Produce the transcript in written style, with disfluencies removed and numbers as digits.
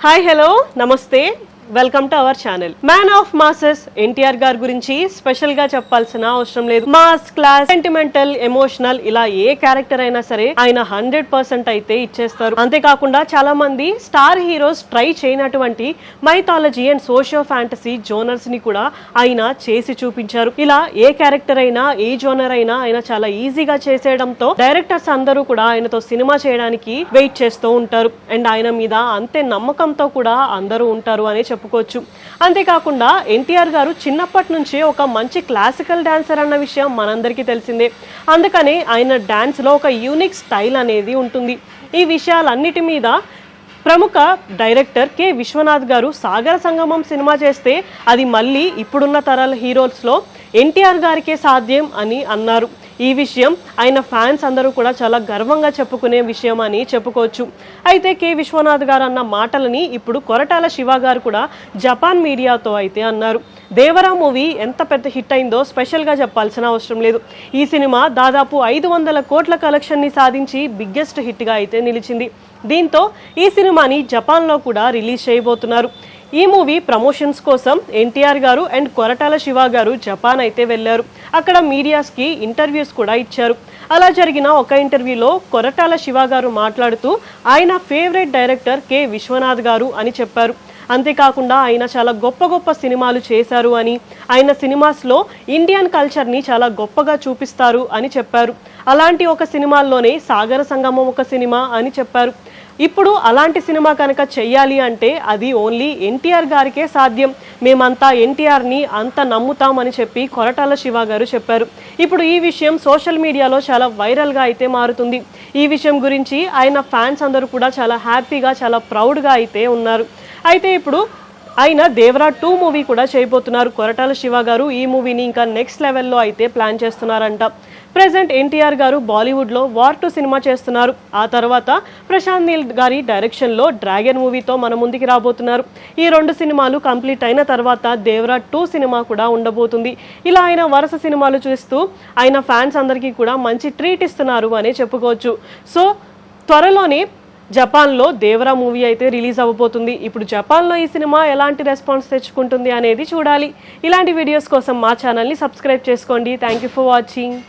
Hi hello నమస్తే welcome to our channel. Man of masses NTR గారి గురించి స్పెషల్ గా చెప్పాల్సిన అవసరం లేదు. మాస్, క్లాస్, సెంటిమెంటల్, ఎమోషనల్ ఇలా ఏ క్యారెక్టర్ అయినా సరే ఆయన 100% అయితే ఇచ్చేస్తారు. అంతేకాకుండా చాలా మంది స్టార్ హీరోస్ ట్రై చేయనటువంటి mythology and socio fantasy genres ని కూడా ఆయన చేసి చూపించారు. ఇలా ఏ క్యారెక్టర్ అయినా ఏ జోనర్ అయినా ఆయన చాలా ఈజీగా చేసేయడంతో డైరెక్టర్స్ అందరూ కూడా ఆయనతో సినిమా చేయడానికి వెయిట్ చేస్తూ ఉంటారు. అండ్ ఆయన మీద అంతే నమ్మకంతో కూడా అందరూ ఉంటారు అని చెప్పుకోవచ్చు. అంతేకాకుండా ఎన్టీఆర్ గారు చిన్నప్పటి నుంచి ఒక మంచి క్లాసికల్ డాన్సర్ అన్న విషయం మనందరికీ తెలిసిందే. అందుకనే ఆయన డాన్స్ లో ఒక యూనిక్ స్టైల్ అనేది ఉంటుంది. ఈ విషయాలన్నిటి మీద ప్రముఖ డైరెక్టర్ కె విశ్వనాథ్ గారు సాగర సంగమం సినిమా చేస్తే అది మళ్ళీ ఇప్పుడున్న తరాల హీరోస్లో ఎన్టీఆర్ గారికే సాధ్యం అని అన్నారు. ఈ విషయం ఆయన ఫ్యాన్స్ అందరూ కూడా చాలా గర్వంగా చెప్పుకునే విషయం అని చెప్పుకోవచ్చు. అయితే కె విశ్వనాథ్ గారు అన్న మాటలని ఇప్పుడు కొరటాల శివ గారు కూడా జపాన్ మీడియాతో అయితే అన్నారు. దేవరా మూవీ ఎంత పెద్ద హిట్ అయిందో స్పెషల్గా చెప్పాల్సిన అవసరం లేదు. ఈ సినిమా దాదాపు 500 కోట్ల కలెక్షన్ని సాధించి బిగ్గెస్ట్ హిట్గా అయితే నిలిచింది. దీంతో ఈ సినిమాని జపాన్లో కూడా రిలీజ్ చేయబోతున్నారు. ఈ మూవీ ప్రమోషన్స్ కోసం ఎన్టీఆర్ గారు అండ్ కొరటాల శివ గారు జపాన్ అయితే వెళ్లారు. అక్కడ మీడియాస్కి ఇంటర్వ్యూస్ కూడా ఇచ్చారు. అలా జరిగిన ఒక ఇంటర్వ్యూలో కొరటాల శివ గారు మాట్లాడుతూ ఆయన ఫేవరెట్ డైరెక్టర్ కె విశ్వనాథ్ గారు అని చెప్పారు. అంతేకాకుండా ఆయన చాలా గొప్ప గొప్ప సినిమాలు చేశారు అని, ఆయన సినిమాస్లో ఇండియన్ కల్చర్ని చాలా గొప్పగా చూపిస్తారు అని చెప్పారు. అలాంటి ఒక సినిమాల్లోనే సాగర సంగమం ఒక సినిమా అని చెప్పారు. ఇప్పుడు అలాంటి సినిమా కనుక చెయ్యాలి అంటే అది ఓన్లీ ఎన్టీఆర్ గారికే సాధ్యం. మేమంతా ఎన్టీఆర్ని అంత నమ్ముతామని చెప్పి కొరటాల శివ గారు చెప్పారు. ఇప్పుడు ఈ విషయం సోషల్ మీడియాలో చాలా వైరల్గా అయితే మారుతుంది. ఈ విషయం గురించి ఆయన ఫ్యాన్స్ అందరూ కూడా చాలా హ్యాపీగా, చాలా ప్రౌడ్గా అయితే ఉన్నారు. అయితే ఇప్పుడు ఆయన దేవరా 2 మూవీ కూడా చేయబోతున్నారు కొరటాల శివ గారు. ఈ మూవీని ఇంకా నెక్స్ట్ లెవెల్లో అయితే ప్లాన్ చేస్తున్నారంట. ప్రెజెంట్ ఎన్టీఆర్ గారు బాలీవుడ్లో వార్ 2 సినిమా చేస్తున్నారు. ఆ తర్వాత ప్రశాంత్ నీల్ గారి డైరెక్షన్లో డ్రాగన్ మూవీతో మన ముందుకి రాబోతున్నారు. ఈ 2 సినిమాలు కంప్లీట్ అయిన తర్వాత దేవరా 2 సినిమా కూడా ఉండబోతుంది. ఇలా ఆయన వరుస సినిమాలు చూస్తూ ఆయన ఫ్యాన్స్ అందరికీ కూడా మంచి ట్రీట్ ఇస్తున్నారు అనే చెప్పుకోవచ్చు. సో త్వరలోనే జపాన్లో దేవరా మూవీ అయితే రిలీజ్ అవ్వబోతుంది. ఇప్పుడు జపాన్లో ఈ సినిమా ఎలాంటి రెస్పాన్స్ తెచ్చుకుంటుంది అనేది చూడాలి. ఇలాంటి వీడియోస్ కోసం మా ఛానల్ని సబ్స్క్రైబ్ చేసుకోండి. Thank you for watching.